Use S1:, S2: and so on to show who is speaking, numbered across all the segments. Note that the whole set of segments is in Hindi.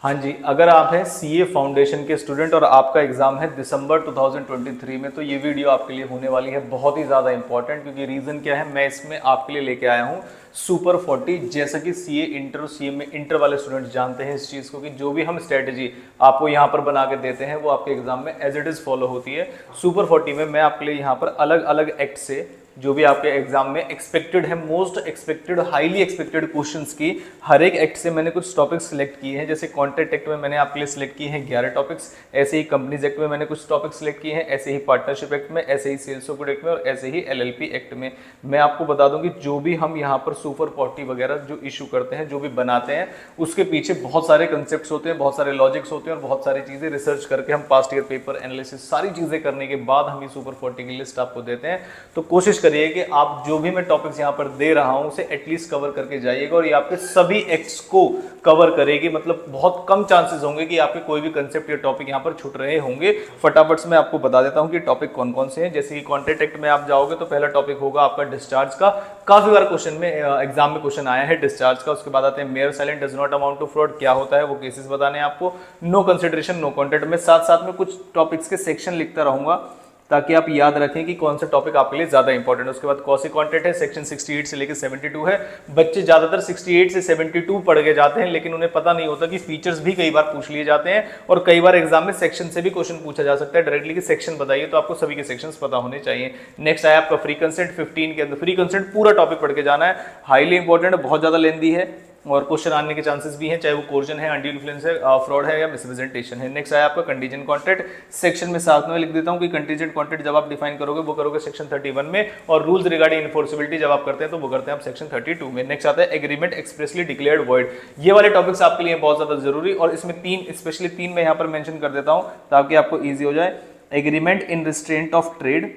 S1: हाँ जी, अगर आप हैं सीए फाउंडेशन के स्टूडेंट और आपका एग्जाम है दिसंबर 2023 में, तो ये वीडियो आपके लिए होने वाली है बहुत ही ज़्यादा इंपॉर्टेंट। क्योंकि रीज़न क्या है, मैं इसमें आपके लिए लेके आया हूँ सुपर 40। जैसा कि सीए इंटर और सीए में इंटर वाले स्टूडेंट्स जानते हैं इस चीज़ को कि जो भी हम स्ट्रेटजी आपको यहाँ पर बना के देते हैं वो आपके एग्जाम में एज इट इज़ फॉलो होती है। सुपर 40 में मैं आपके लिए यहाँ पर अलग अलग एक्ट से जो भी आपके एग्जाम में एक्सपेक्टेड है, most expected, highly expected questions की हर एक एक्ट से मैंने कुछ टॉपिक्स सिलेक्ट किए हैं। जैसे कॉन्ट्रैक्ट एक्ट में मैंने आपके लिए सिलेक्ट किए हैं 11 टॉपिक्स, ऐसे ही कंपनीज एक्ट में मैंने कुछ टॉपिक्स सिलेक्ट किए हैं, ऐसे ही पार्टनरशिप एक्ट में, ऐसे ही सेल्स ऑफ गुड एक्ट में और ऐसे ही एलएलपी एक्ट में। मैं आपको बता दूं कि जो भी हम यहाँ पर सुपर 40 वगैरह जो इशू करते हैं, जो भी बनाते हैं, उसके पीछे बहुत सारे कंसेप्ट होते हैं, बहुत सारे लॉजिक्स होते हैं और बहुत सारी चीजें रिसर्च करके हम पास्ट ईयर पेपर एनालिसिस सारी चीजें करने के बाद हम ये सुपर 40 की लिस्ट आपको देते हैं। तो कोशिश करिए कि आप जो भी मैं टॉपिक्स यहां पर दे रहा हूं उसे एटलीस्ट कवर करके जाइएगा और ये आपके सभी एक्ट्स को कवर करेगी। मतलब बहुत कम चांसेस होंगे कि आपके कोई भी कंसेप्ट या टॉपिक यहां पर छूट रहे होंगे। फटाफट से मैं आपको बता देता हूं कि टॉपिक कौन कौन से हैं। जैसे कि कॉन्ट्रैक्ट एक्ट में आप जाओगे तो पहला टॉपिक होगा आपका डिस्चार्ज का। काफी बार क्वेश्चन में एग्जाम में क्वेश्चन आया है डिस्चार्ज का। उसके बाद आते हैं mere silence does not amount to fraud, क्या होता है वो केसेस बताने हैं आपको। नो कंसिडरेशन नो कॉन्ट्रैक्ट में साथ साथ में कुछ टॉपिक्स के सेक्शन लिखता रहूंगा ताकि आप याद रखें कि कौन सा टॉपिक आपके लिए ज्यादा इंपॉर्टेंट है। उसके बाद कॉसी कॉन्ट्रैक्ट है, सेक्शन 68 से लेकर 72 है। बच्चे ज्यादातर 68 से 72 पढ़ के जाते हैं, लेकिन उन्हें पता नहीं होता कि फीचर्स भी कई बार पूछ लिए जाते हैं और कई बार एग्जाम में सेक्शन से भी क्वेश्चन पूछा जा सकता है डायरेक्टली कि सेक्शन बताइए। तो आपको सभी के सेक्शंस पता होने चाहिए। नेक्स्ट आया आपका फ्री कंसेंट 15 के अंदर। फ्री कंसेंट पूरा टॉपिक पढ़ के जाना है, हाईली इंपॉर्टेंट है, बहुत ज्यादा लेंदी है और क्वेश्चन आने के चांसेस भी हैं, चाहे वो कोर्जन है, अनड्यू इन्फ्लुएंस है, फ्रॉड है या मिसप्रेजेंटेशन है। नेक्स्ट आया आपका कंटीजेंट कॉन्ट्रैक्ट। सेक्शन में साथ में लिख देता हूं कि कंटीजेंट कॉन्ट्रैक्ट जब आप डिफाइन करोगे वो करोगे सेक्शन 31 में और रूल्स रिगार्डिंग इन्फोर्सिबिलिटी जब आप करते हैं तो वो करते हैं आप सेक्शन 32 में। नेक्स्ट आता है एग्रीमेंट एक्सप्रेसली डिक्लेयर्ड वॉइड। ये वाले टॉपिक्स आपके लिए बहुत ज्यादा जरूरी और इसमें स्पेशली तीन मैं यहां पर मेंशन कर देता हूं ताकि आपको ईजी हो जाए। Agreement in restraint of trade,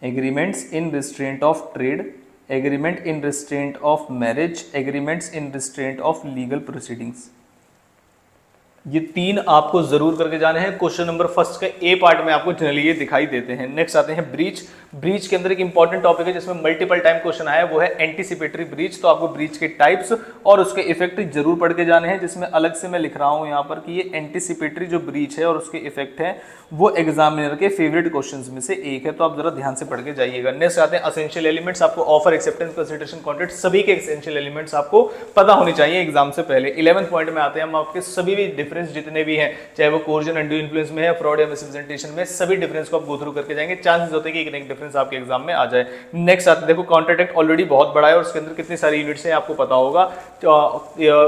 S1: agreements in restraint of trade, agreement in restraint of marriage, agreements in restraint of legal proceedings. ये तीन आपको जरूर करके जाने हैं। क्वेश्चन नंबर फर्स्ट के ए पार्ट में आपको जनरली ये दिखाई देते हैं। नेक्स्ट आते हैं ब्रीच। ब्रीच के अंदर एक इंपॉर्टेंट टॉपिक है जिसमें मल्टीपल टाइम क्वेश्चन आया, वो है एंटीसिपेटरी ब्रीच। तो आपको ब्रीच के टाइप्स और उसके इफेक्ट जरूर पढ़ के जाने हैं, जिसमें अलग से मैं लिख रहा हूं यहां पर कि ये एंटीसिपेटरी जो ब्रीच है और उसके इफेक्ट है वो एग्जामिनर के फेवरेट क्वेश्चंस में से एक है। तो आप जरा ध्यान से पढ़ के जाइएगा। नेक्स्ट आते हैं एसेंशियल एलिमेंट्स। आपको ऑफर, एक्सेप्टेंस, कंसिडरेशन, कॉन्ट्रैक्ट सभी के एसेंशियल एलिमेंट्स आपको पता होने चाहिए एग्जाम से पहले। 11th पॉइंट में आते हैं हम आपके सभी भी डिफरेंस जितने भी हैं, चाहे वो कोर्जन, अनड्यू इन्फ्लुएंस में है, फ्रॉड या मिसप्रेजेंटेशन में, सभी डिफरेंस को आप गो थ्रू करके जाएंगे। चांसेस होते हैं कि एक एक डिफरेंस आपके एग्जाम में आ जाए। नेक्स्ट आते देखो कॉन्ट्रैक्ट एक्ट ऑलरेडी बहुत बड़ा है और उसके अंदर कितनी सारी यूनिट्स हैं आपको पता होगा।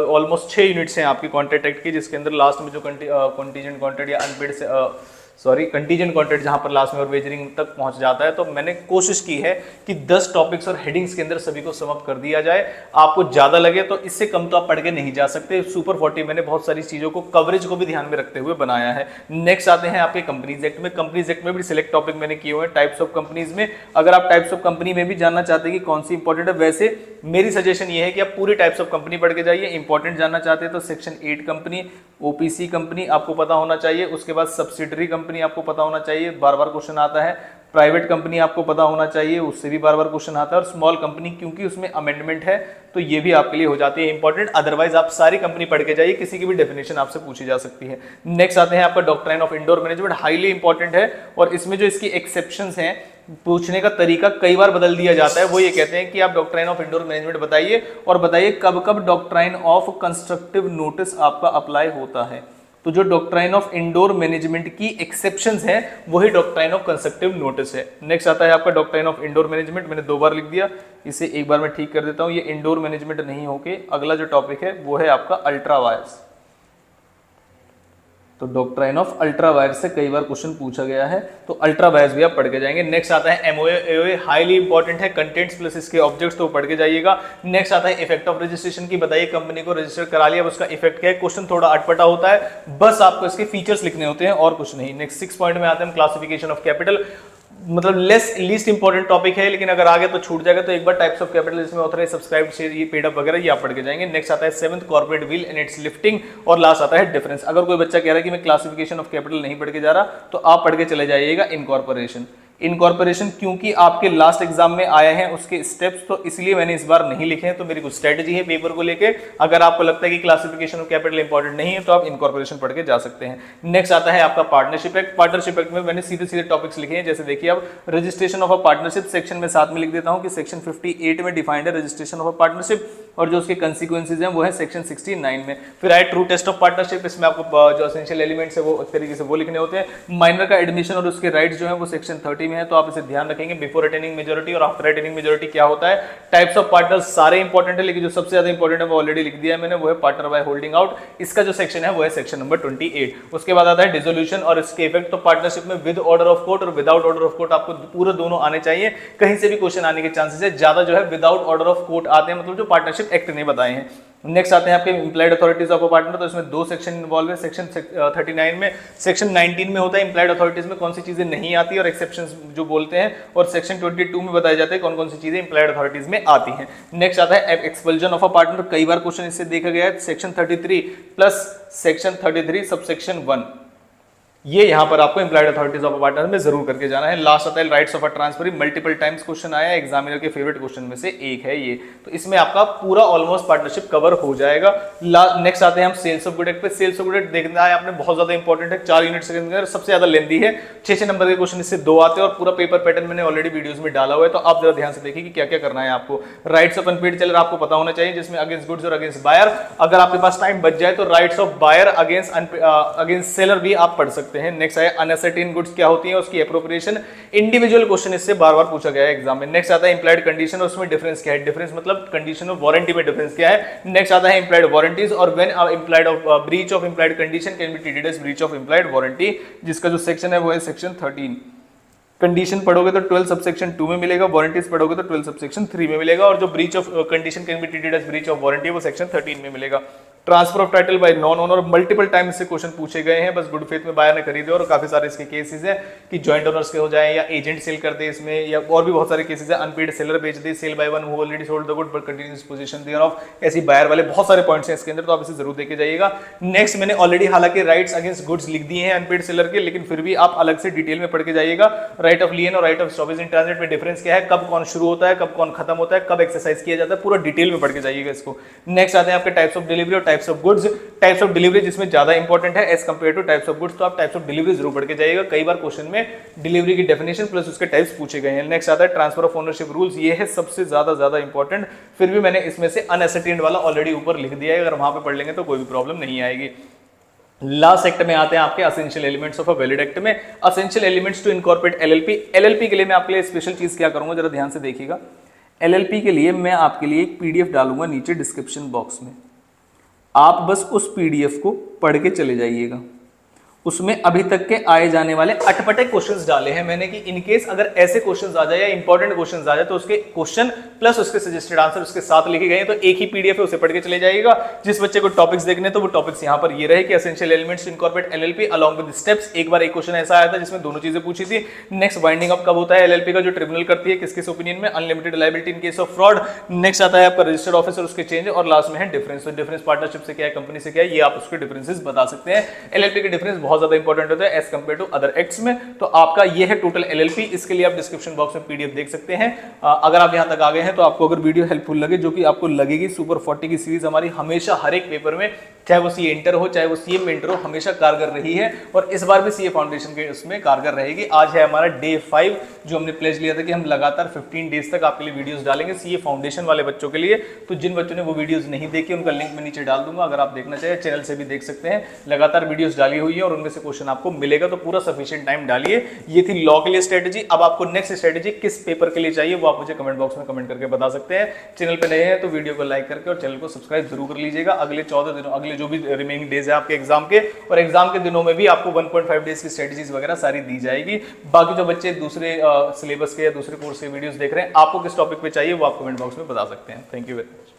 S1: ऑलमोस्ट 6 यूनिट्स हैं आपकी कॉन्ट्रैक्ट एक्ट की, जिसके अंदर लास्ट में जो कंटीजेंट कॉन्ट्रैक्ट या अनपेड कंटीजेंट कॉन्ट्रैक्ट जहां पर लास्ट में और वेजरिंग तक पहुंच जाता है। तो मैंने कोशिश की है कि 10 टॉपिक्स और हेडिंग्स के अंदर सभी को समाप्त कर दिया जाए। आपको ज्यादा लगे तो इससे कम तो आप पढ़ के नहीं जा सकते। सुपर 40 मैंने बहुत सारी चीजों को, कवरेज को भी ध्यान में रखते हुए बनाया है। नेक्स्ट आते हैं आपके कंपनीज एक्ट में। कंपनीज एक्ट में भी सिलेक्ट टॉपिक मैंने किए हुए हैं टाइप्स ऑफ कंपनीज में। अगर आप टाइप्स ऑफ कंपनी में भी जानना चाहते हैं कि कौन सी इंपॉर्टेंट है, वैसे मेरी सजेशन ये है कि आप पूरी टाइप्स ऑफ कंपनी पढ़ के जाइए। इंपॉर्टेंट जानना चाहते हैं तो सेक्शन 8 कंपनी, ओपीसी कंपनी आपको पता होना चाहिए। उसके बाद सब्सिडरी कंपनी आपको पता होना चाहिए, बार बार क्वेश्चन आता है। प्राइवेट कंपनी आपको पता होना चाहिए, उससे भी बार बार क्वेश्चन आता है। और स्मॉल कंपनी क्योंकि उसमें अमेंडमेंट है तो ये भी आपके लिए हो जाती है इंपॉर्टेंट। अदरवाइज आप सारी कंपनी पढ़ के जाइए, किसी की भी डेफिनेशन आपसे पूछी जा सकती है। नेक्स्ट आते हैं आपका doctrine of indoor management, highly important है और इसमें जो इसकी एक्सेप्शंस हैं, पूछने का तरीका कई बार बदल दिया जाता है। वो ये कहते हैं कि आप डॉक्ट्राइन ऑफ इंडोर मैनेजमेंट बताइए और बताइए कब कब डॉक्ट्राइन ऑफ कंस्ट्रक्टिव नोटिस आपका अप्लाई होता है। तो जो डॉक्ट्राइन ऑफ इंडोर मैनेजमेंट की एक्सेप्शंस है वही डॉक्ट्राइन ऑफ कंस्ट्रक्टिव नोटिस है। नेक्स्ट आता है आपका डॉक्ट्राइन ऑफ इंडोर मैनेजमेंट। मैंने 2 बार लिख दिया, इसे एक बार मैं ठीक कर देता हूं। ये इंडोर मैनेजमेंट नहीं होके अगला जो टॉपिक है वो है आपका अल्ट्रा वायर्स। तो डॉक्ट्राइन ऑफ अल्ट्रा वायर्स से कई बार क्वेश्चन पूछा गया है, तो अल्ट्रा वायर्स भी आप पढ़ के जाएंगे। नेक्स्ट आता है एमओए, एओए हाईली इंपॉर्टेंट है, कंटेंट्स प्लस इसके ऑब्जेक्ट्स तो पढ़ के जाइएगा। नेक्स्ट आता है इफेक्ट ऑफ रजिस्ट्रेशन की, बताइए कंपनी को रजिस्टर करा लिया, उसका इफेक्ट क्या है। क्वेश्चन थोड़ा अटपटा होता है, बस आपको इसके फीचर्स लिखने होते हैं और कुछ नहीं। नेक्स्ट 6 पॉइंट में आते हैं क्लासिफिकेशन ऑफ कैपिटल। मतलब लीस्ट इंपॉर्टेंट टॉपिक है, लेकिन अगर आगे तो छूट जाएगा। तो एक बार टाइप्स ऑफ कैपिटल जिसमें ऑथराइज, सब्सक्राइब, शेयर, ये पेड अप वगैरह ये आप पढ़ के जाएंगे। नेक्स्ट आता है 7th corporate wheel and it's lifting और लास्ट आता है डिफरेंस। अगर कोई बच्चा कह रहा है कि मैं क्लासिफिकेशन ऑफ कैपिटल नहीं पढ़ के जा रहा तो आप पढ़ के चले जाइएगा इनकॉर्पोरेशन। इनकॉर्पोरेशन क्योंकि आपके लास्ट एग्जाम में आया है उसके स्टेप्स, तो इसलिए मैंने इस बार नहीं लिखे हैं, तो मेरी कुछ स्ट्रेटेजी है पेपर को लेके। अगर आपको लगता है कि क्लासिफिकेशन ऑफ कैपिटल इंपॉर्टेंट नहीं है तो आप इनकॉर्पोरेशन पढ़ के जा सकते हैं। नेक्स्ट आता है आपका पार्टनरशिप एक्ट। पार्टनरशिप एक्ट में मैंने सीधे सीधे टॉपिक्स लिखे हैं, जैसे देखिए अब registration of a partnership section में साथ में लिख देता हूं कि सेक्शन 58 में डिफाइंड है रजिस्ट्रेशन ऑफ अ पार्टनरशिप, और जो उसके कंसिक्वेंसेज हैं वो है सेक्शन 69 में। फिर आए ट्रू टेस्ट ऑफ पार्टनरशिप, इसमें आपको जो एसेंशियल एलिमेंट्स है वो एक तरीके से वो लिखने होते हैं। माइनर का एडमिशन और उसके राइट्स जो है वो सेक्शन 30 में है, तो आप इसे ध्यान रखेंगे। बिफोर अटेनिंग मेजोरिटी और आफ्टर अटेनिंग मेजोरिटी क्या होता है। टाइप्स ऑफ पार्टनर्स सारे इंपॉर्टेंट है, लेकिन जो सबसे ज्यादा इंपॉर्टेंट है वो ऑलरेडी लिख दिया है मैंने, वो है पार्टनर बाय होल्डिंग आउट। इसका जो सेक्शन है वो है सेक्शन नंबर 28। उसके बाद आता है डिसोल्यूशन और इसके इफेक्ट। तो पार्टनरशिप में विद ऑर्डर ऑफ कोर्ट और विदाउट ऑर्डर ऑफ कोर्ट आपको पूरे दोनों आने चाहिए, कहीं से भी क्वेश्चन आने के चांसेस है ज्यादा जो है विदाउट ऑर्डर ऑफ कोर्ट आते हैं, मतलब जो पार्टनरशिप एक्ट ने बताए हैं। नेक्स्ट आते हैं आपके implied authorities of a partner, तो इसमें दो सेक्शन इन्वॉल्व है। सेक्शन 39 में, सेक्शन 19 में होता है इंप्लाइड अथॉरिटीज में कौन सी चीजें नहीं आती और एक्सेप्शंस जो बोलते हैं, और सेक्शन 22 में बताया जाता है कौन कौन सी चीजें इंप्लाइड अथॉरिटीज में आती हैं। नेक्स्ट आता है एक्सपल्जन ऑफ अ पार्टनर, कई बार क्वेश्चन इससे देखा गया है। सेक्शन 33 प्लस सेक्शन 33 सबसेक्शन 1, ये यहां पर आपको implied authorities of a partner में जरूर करके जाना है। लास्ट आता है rights of a transfer, multiple times question आया, एग्जामिनर के फेवरेट क्वेश्चन में से एक है ये, तो इसमें आपका पूरा ऑलमोस्ट पार्टनरशिप कवर हो जाएगा। नेक्स्ट आते हैं हम सेल्स ऑफ गुड एक्ट पे। सेल्स ऑफ गुड एक्ट देखना है आपने, बहुत ज्यादा इंपॉर्टेंट है, 4 यूनिट्स के अंदर सबसे ज्यादा लेंदी है। 6 नंबर के क्वेश्चन इससे 2 आते हैं और पूरा पेपर पैटर्न मैंने ऑलरेडी वीडियोस में डाला हुआ है, तो आप जरा ध्यान से देखिए कि क्या क्या करना है आपको। राइट्स ऑफ अनपेड सेलर आपको पता होना चाहिए, जिसमें अगेंस्ट गुड्स और अगेंस्ट बायर। अगर आपके पास टाइम बच जाए तो rights of buyer against seller भी आप पढ़ सकते हैं। नेक्स्ट आया अनअसर्टेन गुड्स क्या होती है, उसकी एप्रोप्रिएशन, इंडिविजुअल क्वेश्चन इससे बार बार पूछा गया है एग्जाम में। नेक्स्ट आता है इंप्लाइड कंडीशन, उसमें डिफरेंस क्या है, डिफरेंस मतलब कंडीशन और वारंटी में डिफरेंस क्या है। नेक्स्ट आता है इंप्लाइड वारंटीज, और when implied of breach of implied condition can be treated as breach of implied warranty, जिसका जो सेक्शन है वो है सेक्शन 13। कंडीशन पढ़ोगे तो 12 सबसेक्शन 2 में मिलेगा, वारंटीज पढ़ोगे तो 12 सबसेक्शन 3 में मिलेगा, और जो breach of condition can be treated as breach of warranty वो सेक्शन 13 में मिलेगा। Transfer of title by non owner, multiple time से क्वेश्चन पूछे गए हैं, बस गुड फेथ में बायर ने खरीदे, और काफी सारे इसके केसेस हैं कि जॉइंट ओनर्स के हो जाए या एजेंट सेल कर दे इसमें, या और भी बहुत सारे केसेस हैं। अनपेड सेलर बेच दे, sale by one who already sold the good but continues possession thereof, ऐसी बायर वाले बहुत सारे पॉइंट्स हैं इसके अंदर, तो आप इसे जरूर देखे जाइएगा। नेक्स्ट मैंने ऑलरेडी हालांकि राइट्स अगेंस्ट गुड्स लिख दिए हैं अनपेड सेलर के, लेकिन फिर भी आप अलग से डिटेल में पढ़ के जाइएगा। राइट ऑफ लियन और right of stoppage in transit में डिफरेंस क्या है, कब कौन शुरू होता है, कब कौन खत्म होता है, कब एक्सरसाइज किया जाता है, पूरा डिटेल में पढ़ के जाइएगा इसको। नेक्स्ट आते हैं आपके टाइप्स ऑफ डिलीवरी और types of goods. Types of delivery जिसमें ज्यादा इंपॉर्टेंट है as compare to types of goods, तो आप टाइप्स ऑफ डिलीवरी जरूर पढ़ के जाइएगा, कई बार क्वेश्चन में डिलीवरी की डेफिनेशन प्लस उसके टाइप्स पूछे गए हैं। नेक्स्ट आता है ट्रांसफर ऑफ ओनरशिप रूल्स, ये है सबसे ज्यादा इंपॉर्टेंट, फिर भी मैंने इसमें से अनअसर्टेन्ड वाला ऑलरेडी ऊपर लिख दिया है, अगर वहां पे पढ़ लेंगे तो कोई भी प्रॉब्लम नहीं आएगी। लास्ट एक्ट में आते हैं आपके essential elements of a valid act में। Essential elements to incorporate LLP. LLP के लिए मैं आपके लिए स्पेशल चीज क्या करूंगा, जरा ध्यान से देखिएगा। एलएलपी के लिए मैं आपके लिए एक पीडीएफ डालूंगा नीचे डिस्क्रिप्शन बॉक्स में, आप बस उस पीडीएफ को पढ़ के चले जाइएगा। उसमें अभी तक के आए जाने वाले अटपटे क्वेश्चंस डाले हैं मैंने कि इनकेस अगर ऐसे क्वेश्चंस आ जाए या इंपॉर्टेंट क्वेश्चंस आ जाए तो उसके क्वेश्चन प्लस उसके सजेस्टेड आंसर उसके साथ लिखे गए हैं, तो एक ही पीडीएफ है, उसे पढ़ के चले जाइएगा। जिस बच्चे को टॉपिक्स देखने तो वो टॉपिक्स यहां पर ये रहे कि essential elements incorporate LLP along with steps. एक बार एक क्वेश्चन ऐसा आया था जिसमें दोनों चीजें पूछी थी। नेक्स्ट वाइंडिंग अप कब होता है एलएलपी का, जो ट्रिब्यूनल करती है, किसके ओपिनियन में, unlimited liability in case of fraud. Next आता है आपका रजिस्टर्ड ऑफिसर उसके चेंज, और लास्ट में है डिफरेंस। तो डिफरेंस पार्टनरशिप से क्या है, कंपनी से क्या है, ये आप उसके डिफरेंसेस बता सकते हैं। एलएलपी के डिफरेंस बहुत ज्यादा इंपॉर्टेंट होता है as compare to other acts में। तो आपका ये है टोटल एलएलपी, इसके लिए आप डिस्क्रिप्शन बॉक्स में पीडीएफ देख सकते हैं। अगर आप यहां तक आ गए हैं तो आपको अगर वीडियो हेल्पफुल लगे, जो कि आपको लगेगी, सुपर 40 की सीरीज हमारी हमेशा हर एक पेपर में, चाहे वो सीए इंटर हो चाहे वो सीए में इंटर हो, हमेशा कारगर रही है, और इस बार भी सीए फाउंडेशन के उसमें कारगर रहेगी। आज है हमारा डे 5, जो हमने प्लेज लिया था कि हम लगातार 15 डेज तक आपके लिए वीडियोस डालेंगे सीए फाउंडेशन वाले बच्चों के लिए। तो जिन बच्चों ने वो वीडियोस नहीं देखी उनका लिंक मैं नीचे डाल दूंगा, अगर आप देखना चाहे चैनल से भी देख सकते हैं। लगातार वीडियोस डाली हुई है और उनमें से क्वेश्चन आपको मिलेगा, तो पूरा सफिशिएंट टाइम डालिए। ये थी लॉ के लिए स्ट्रेटेजी। अब आपको नेक्स्ट स्ट्रेटेजी किस पेपर के लिए चाहिए वो आप मुझे कमेंट बॉक्स में कमेंट करके बता सकते हैं। चैनल पे नए हैं तो वीडियो को लाइक करके और चैनल को सब्सक्राइब जरूर कर लीजिएगा। अगले 14 दिनों, अगले जो भी रिमेनिंग डेज है आपके एग्जाम के, और एग्जाम के दिनों में भी आपको 1.5 डेज की स्ट्रेटेजीज वगैरह सारी दी जाएगी। बाकी जो बच्चे दूसरे सिलेबस के या दूसरे कोर्स के वीडियोस देख रहे हैं, आपको किस टॉपिक पे चाहिए वो आप कमेंट बॉक्स में बता सकते हैं। Thank you very much.